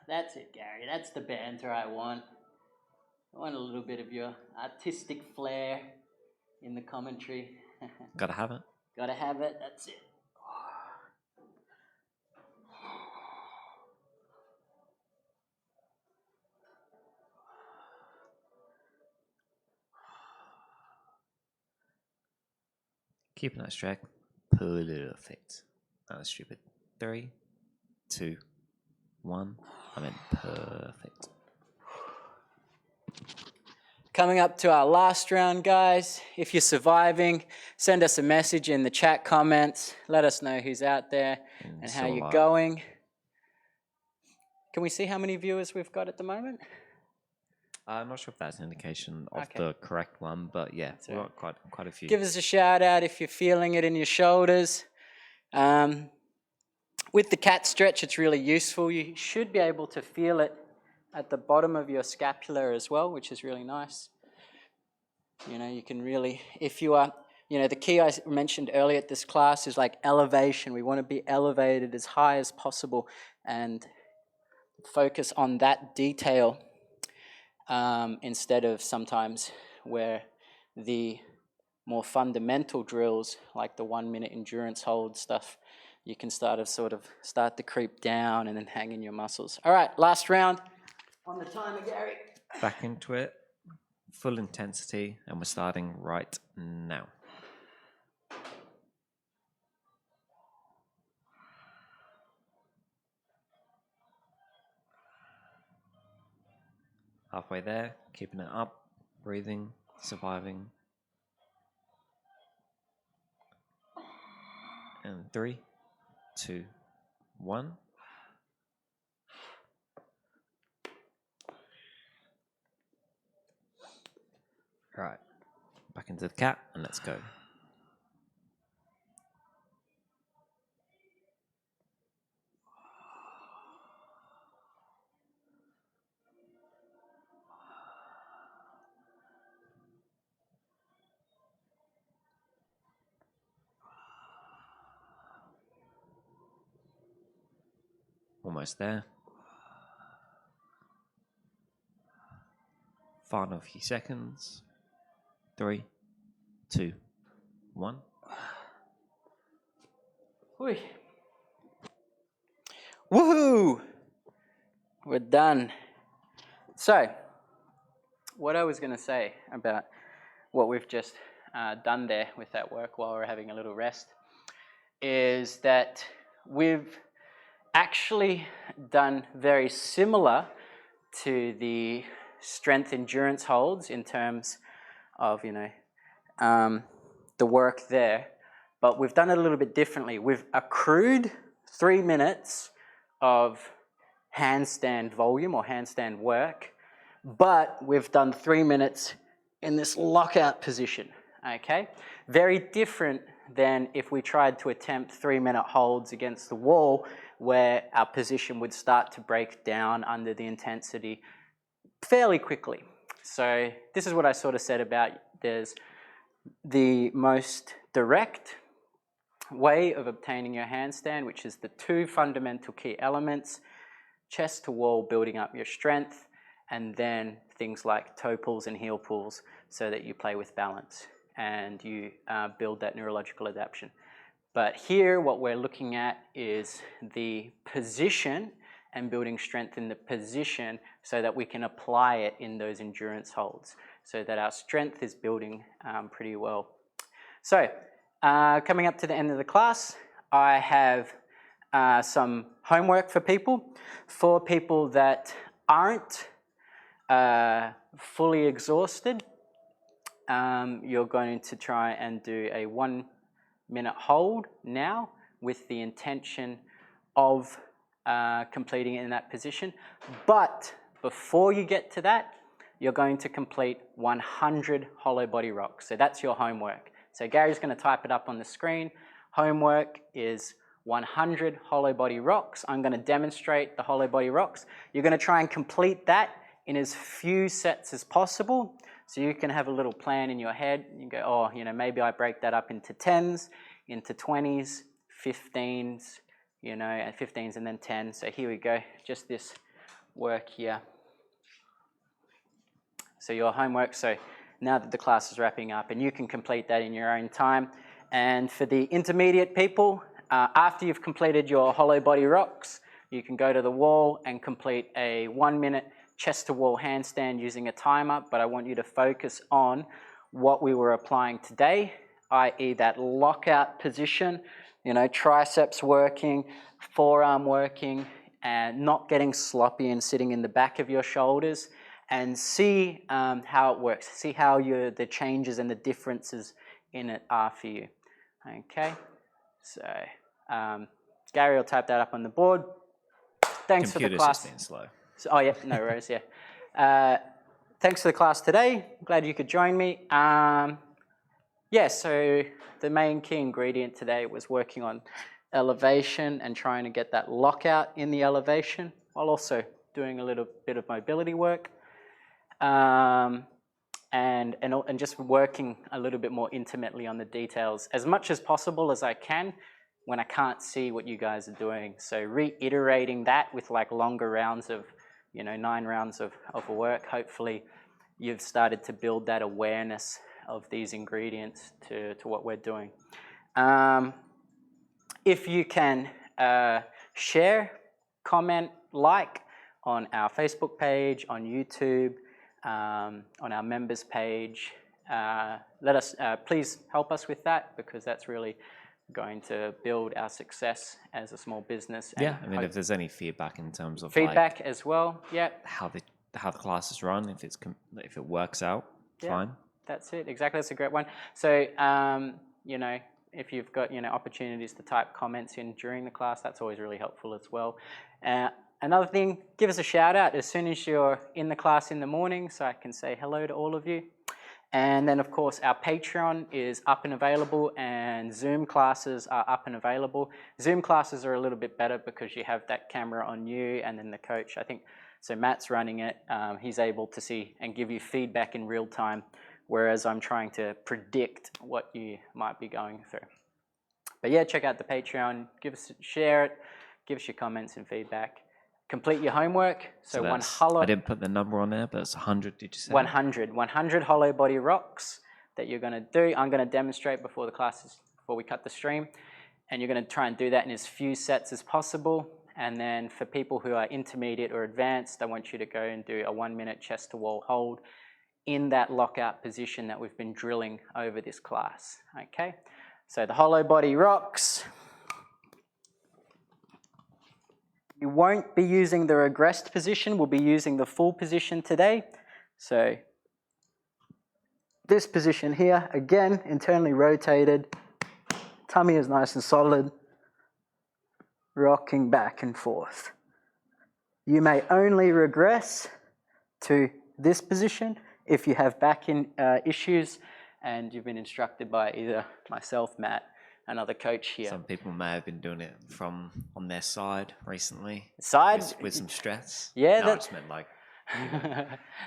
That's it, Gary. That's the banter I want. I want a little bit of your artistic flair in the commentary. Gotta have it. Gotta have it. That's it. Keeping that straight. Perfect. That was stupid. 3, 2, 1. I meant perfect. Coming up to our last round, guys. If you're surviving, send us a message in the chat comments. Let us know who's out there and how you're going. Can we see how many viewers we've got at the moment? I'm not sure if that's an indication of the correct one, but yeah, we've got quite a few. Give us a shout out if you're feeling it in your shoulders. With the cat stretch, it's really useful. You should be able to feel it at the bottom of your scapula as well, which is really nice. You can really, if you are, the key I mentioned earlier at this class is like elevation. We want to be elevated as high as possible and focus on that detail instead of sometimes where the more fundamental drills, like the 1-minute endurance hold stuff, you can start to creep down and then hang in your muscles. All right, last round on the timer, Gary. Back into it, full intensity, and we're starting right now. Halfway there, keeping it up, breathing, surviving. And 3, 2, 1. All right, back into the cat, and let's go. almost there. Final few seconds. 3, 2, 1. Whee. Woohoo! We're done. So, what I was going to say about what we've just done there with that work while we're having a little rest is that we've actually done very similar to the strength endurance holds in terms of, the work there, but we've done it a little bit differently. We've accrued 3 minutes of handstand volume or handstand work, but we've done 3 minutes in this lockout position, okay? Very different than if we tried to attempt 3-minute holds against the wall where our position would start to break down under the intensity fairly quickly. So this is what I sort of said about there's the most direct way of obtaining your handstand, which is the 2 fundamental key elements, chest to wall, building up your strength, and then things like toe pulls and heel pulls so that you play with balance and you build that neurological adaptation. But here what we're looking at is the position and building strength in the position so that we can apply it in those endurance holds so that our strength is building pretty well. So coming up to the end of the class, I have some homework for people. For people that aren't fully exhausted, you're going to try and do a 1-minute hold now with the intention of completing it in that position. But before you get to that, you're going to complete 100 hollow body rocks. So that's your homework. So Gary's going to type it up on the screen. Homework is 100 hollow body rocks. I'm going to demonstrate the hollow body rocks. You're going to try and complete that in as few sets as possible. So you can have a little plan in your head. You go, oh, maybe I break that up into 10s, into 20s, 15s, and 15s and then 10. So here we go, just this work here. So your homework, so now that the class is wrapping up, and you can complete that in your own time. And for the intermediate people, after you've completed your hollow body rocks, you can go to the wall and complete a 1-minute chest to wall handstand using a timer, but I want you to focus on what we were applying today, i.e. that lockout position, triceps working, forearm working, and not getting sloppy and sitting in the back of your shoulders, and see how it works. See how the changes and the differences in it are for you. Okay, so Gary will type that up on the board. Thanks for the class. Computer's just been slow. So, oh yeah, no worries, yeah. Thanks for the class today. Glad you could join me. So the main key ingredient today was working on elevation and trying to get that lockout in the elevation while also doing a little bit of mobility work. And just working a little bit more intimately on the details as much as possible as I can when I can't see what you guys are doing. So reiterating that with like longer rounds of, 9 rounds of work, hopefully you've started to build that awareness of these ingredients to what we're doing. If you can share, comment, like on our Facebook page, on YouTube, on our members page, please help us with that, because that's really going to build our success as a small business. Yeah, I mean, if there's any feedback in terms of feedback as well, yeah, how the classes run, if it works out, fine. That's it, exactly. That's a great one. So if you've got opportunities to type comments in during the class, that's always really helpful as well. Another thing, give us a shout out as soon as you're in the class in the morning so I can say hello to all of you. And then of course our Patreon is up and available, and Zoom classes are up and available. Zoom classes are a little bit better because you have that camera on you and then the coach, I think, so Matt's running it. He's able to see and give you feedback in real time, whereas I'm trying to predict what you might be going through. But yeah, check out the Patreon, share it, give us your comments and feedback. complete your homework. So one that's, hollow. I didn't put the number on there, but it's 100, did you say? 100 hollow body rocks that you're going to do. I'm going to demonstrate before we cut the stream. And you're going to try and do that in as few sets as possible. And then for people who are intermediate or advanced, I want you to go and do a 1 minute chest to wall hold in that lockout position that we've been drilling over this class, okay? So the hollow body rocks. You won't be using the regressed position, we'll be using the full position today. So this position here, again, internally rotated, tummy is nice and solid, rocking back and forth. You may only regress to this position if you have back issues and you've been instructed by either myself, Matt, another coach here. Some people may have been doing it from on their side recently. Side? With some stress. Yeah. No, I just meant like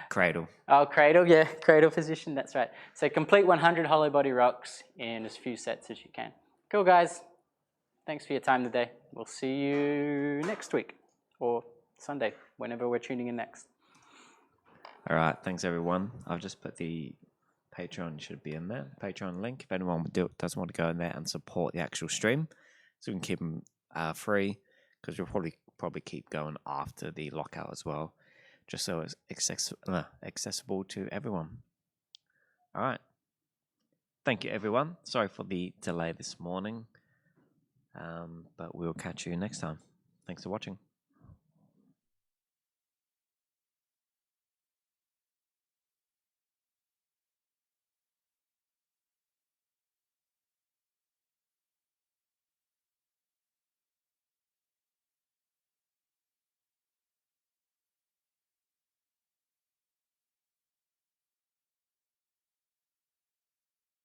cradle. Oh, cradle, yeah, cradle position, that's right. So complete 100 hollow body rocks in as few sets as you can. Cool, guys. Thanks for your time today. We'll see you next week or Sunday, whenever we're tuning in next. All right, thanks everyone. I've just put the Patreon, should be in there. Patreon link if anyone does want to go in there and support the actual stream, so we can keep them free, because we'll probably keep going after the lockout as well, just so it's accessible to everyone. All right. Thank you, everyone. Sorry for the delay this morning, but we'll catch you next time. Thanks for watching.